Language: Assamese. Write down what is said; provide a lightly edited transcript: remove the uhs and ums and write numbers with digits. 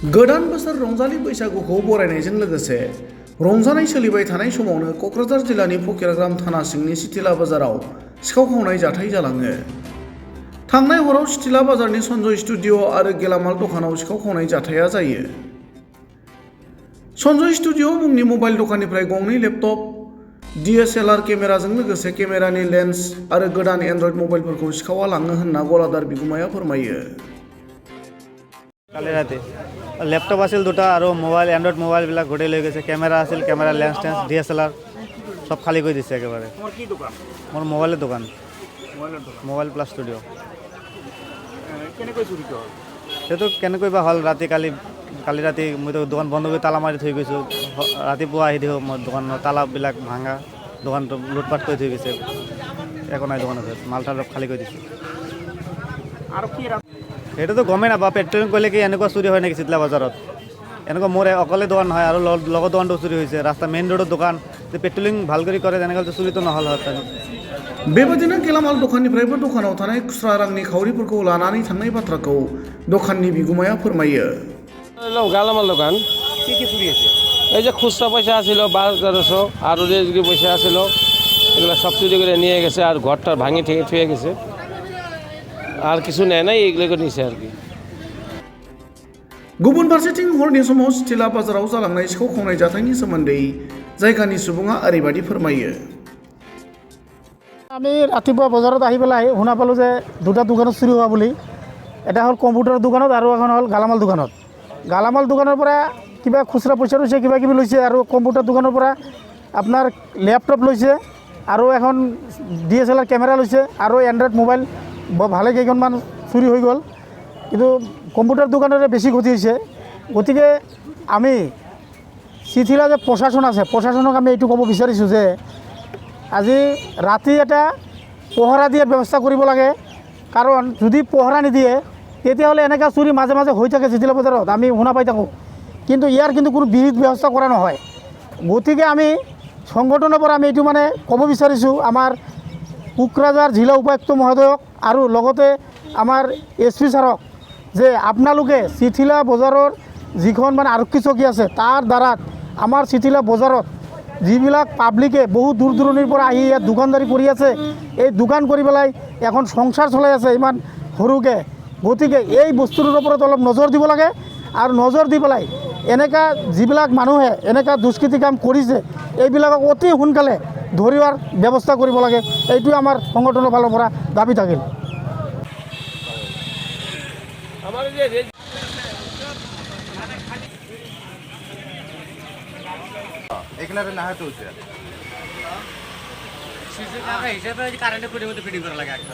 गोदान बोसोर रंजालि बैसागुखौ बरायनायजों लोगोसे रंजानाय सोलिबाय थानाय समावनो क'क्राझार जिल्लानि फकिरग्राम थाना सिंनि सिथिला बाजाराव सिखाव खावनाय जाथाय जालाङो। थांनाय हराव सिथिला बाजारनि सन्जय स्टुडिअ' आरो गेलामाल दखानाव सिखाव खावनाय जाथाया जायो। सन्जय स्टुडिअ' मुंनि मबाइल दखाननिफ्राय गंनै लेपटप, DSLR केमेराजों लोगोसे केमेरानि लेन्स आरो गोदान एन्ड्रइड मबाइलफोरखौ सिखावा लाङो होनना गलादार बिगुमाया फोरमायो। কালি ৰাতি লেপটপ আছিল দুটা আৰু মোবাইল এণ্ড্ৰইড মোবাইলবিলাক ঘূৰাই লৈ গৈছে। কেমেৰা আছিল, কেমেৰা লেন্স টেন্স DSLR সব খালী কৰি দিছে একেবাৰে। মোৰ মোবাইলৰ দোকান, মোবাইল প্লাছ ষ্টুডিঅ'। সেইটো কেনেকৈ বা হ'ল? কালি ৰাতি মইতো দোকান বন্ধ কৰি তালা মাৰি থৈ গৈছোঁ। ৰাতিপুৱা আহি দিওঁ, মই দোকানৰ তালাবিলাক ভাঙা, দোকানটো লুটপাট কৰি থৈ গৈছে। একো নাই দোকানত, মাল তাল খালী কৰি দিছোঁ। সেইটোতো গমেই নাপাওঁ। পেট্ৰলিং কৰিলে কি এনেকুৱা চুৰি হয় নেকি চিতলা বজাৰত? এনেকুৱা মোৰ অকলে দোকান নহয়, আৰু লগৰ দোকানটো চুৰি হৈছে। রাস্তা মেইন রোডের দোকান, যে পেট্রলিং ভাল করে করে তেনেহ'লে চুরিতো নহ'ল হয়। बेबादिनो गेलामाल दखाननिफ्रायबो दखानाव थानाय खुस्रा रांनि खावरिफोरखौ लानानै थांनाय बाथ्राखौ दखाननि बिगुमाया फोरमायो। गेलामाल দোকান কি চুরি হয়েছে? এই যে খুচরা পয়সা আছিল 1200 আর যে পয়সা আছিল এগুলো সব চুরি করে নিয়ে গেছে, আর ঘরটা ভাঙি ঠেঙে থুয়ে গেছে। আর কিছু নেয় নাই, এগুলো নিছে আর কি। गुबुन फारसेथिं हरनि समाव सिथिला बाजाराव जालांनाय सिखाव खावनाय जाथायनि सोमोन्दै जायगानि सुबुङा ओरैबायदि फोरमायो। আমি ৰাতিপুৱা বজাৰত আহি পেলাই শুনা পালোঁ যে দুটা দোকানত চুৰি হোৱা বুলি। এটা হ'ল কম্পিউটাৰ দোকানত আৰু এখন হ'ল গালামাল দোকানত। গালামাল দোকানৰ পৰা কিবা খুচৰা পইচা লৈছে, কিবা কিবি লৈছে, আৰু কম্পিউটাৰ দোকানৰ পৰা আপোনাৰ লেপটপ লৈছে, আৰু এখন DSLR কেমেৰা লৈছে, আৰু এণ্ড্ৰইড মোবাইল ভালে কেইখনমান চুৰি হৈ গ'ল। কিন্তু কম্পিউটাৰ দোকানৰে বেছি ক্ষতি হৈছে। গতিকে আমি চিঠিলা যে প্ৰশাসন আছে, প্ৰশাসনক আমি এইটো ক'ব বিচাৰিছোঁ যে আজি ৰাতি এটা পহৰা দিয়াৰ ব্যৱস্থা কৰিব লাগে। কাৰণ যদি পহৰা নিদিয়ে তেতিয়াহ'লে এনেকুৱা চুৰি মাজে মাজে হৈ থাকে চিঠিলা বজাৰত, আমি শুনা পাই থাকোঁ। কিন্তু ইয়াৰ কোনো বিহিত ব্যৱস্থা কৰা নহয়। গতিকে আমি সংগঠনৰ পৰা আমি এইটো ক'ব বিচাৰিছোঁ আমাৰ কোকৰাঝাৰ জিলা উপায়ুক্ত মহোদয়ক আৰু লগতে আমাৰ SP ছাৰক যে আপোনালোকে চিঠিলা বজাৰৰ যিখন আৰক্ষী চকী আছে তাৰ দ্বাৰাত আমাৰ চিঠিলা বজাৰত যিবিলাক পাব্লিকে বহু দূৰ দূৰণিৰ পৰা আহি ইয়াত দোকানদাৰী কৰি আছে, এই দোকান কৰি পেলাই এখন সংসাৰ চলাই আছে ইমান সৰুকৈ। গতিকে এই বস্তুটোৰ ওপৰত অলপ নজৰ দিব লাগে, আৰু নজৰ দি পেলাই এনেকুৱা যিবিলাক মানুহে এনেকুৱা দুষ্কৃতি কাম কৰিছে এইবিলাকক অতি সোনকালে ধৰিবৰ ব্যৱস্থা কৰিব লাগে। এইটোৱে আমাৰ সংগঠনৰ ফালৰ পৰা দাবী থাকিল। কাৰেন্টে ফিটিং কৰা লাগে একটা